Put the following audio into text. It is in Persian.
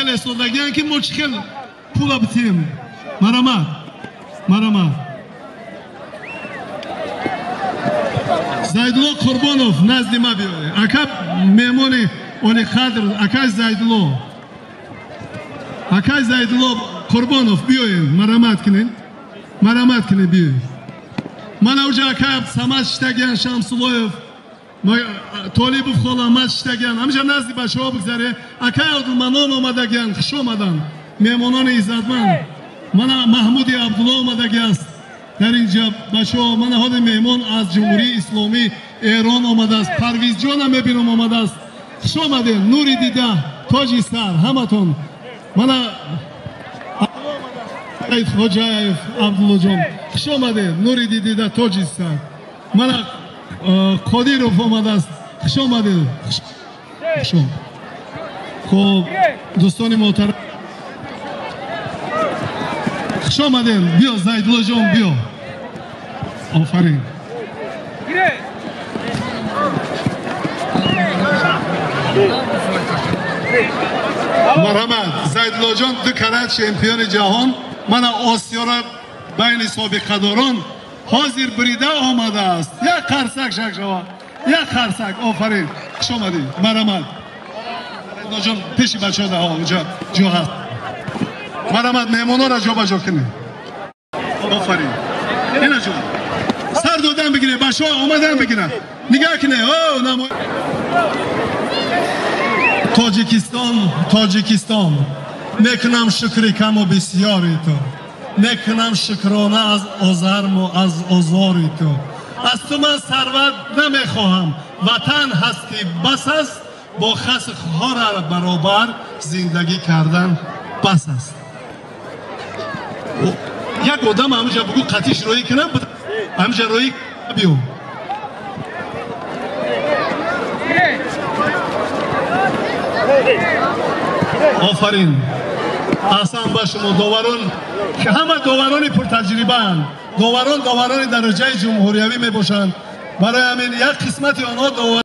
مشکل استودگیان که مشکل پولا بتیم مرامت زایدلو قربانوف نزد ما بیاید اکا میمونی اولی خادر اکا زایدلو قربانوف بیاید مرامت کنین بیاید من اوجا اکا سمت شتگیان شمسولویف طالب خلامت شتگیان همینجا نزدی بچه ها بگذاره اکای عبدالمنان آمدگیان خوش آمدن میمانان عزتمند من محمود عبدالله آمدگی است در اینجا بچه ها من حال میمان از جمهوری اسلامی ایران آمده است پرویز جان هم میبینم آمده است خوش آمدین نوری دیده تاجی سر همتون من خوجایف عبدالله جان خوش آمدین نوری دیده تاجی سر من قادیروف آمده است خوش آمدید خب دوستان محترم خوش آمدین بیا زایدلو جان بیا آفرین مرحمت زایدلو جان دو کرات چمپیون جهان من آسیا را بین سابقه داران حاضر بریده آمده است یک خرسک شکشوا یک خرسک آفرین خوش آمدی مرحمت جان پیش بچه ها ده ها اونجا جا هست مرحمت میمونا را جا بجا کنی آفرین اینا جان سر دادن بگیره بچه ها آمدن بگیرن نگاه کنه تاجیکستان میکنم شکری کم و بسیاری تو میکنم شکرانه از آزرم و از آزاری تو از تو من ثروت نمیخواهم وطن هستی بس است با خس خار برابر زندگی کردن بس است یک آدم همونجا بگو قطیش روی کنم همونجا روی بیو آفرین احسان با شما داوران که همه داوران پرتجربه اند داوران درجه جمهوریوی می باشند برای همین یک قسمت آنها داور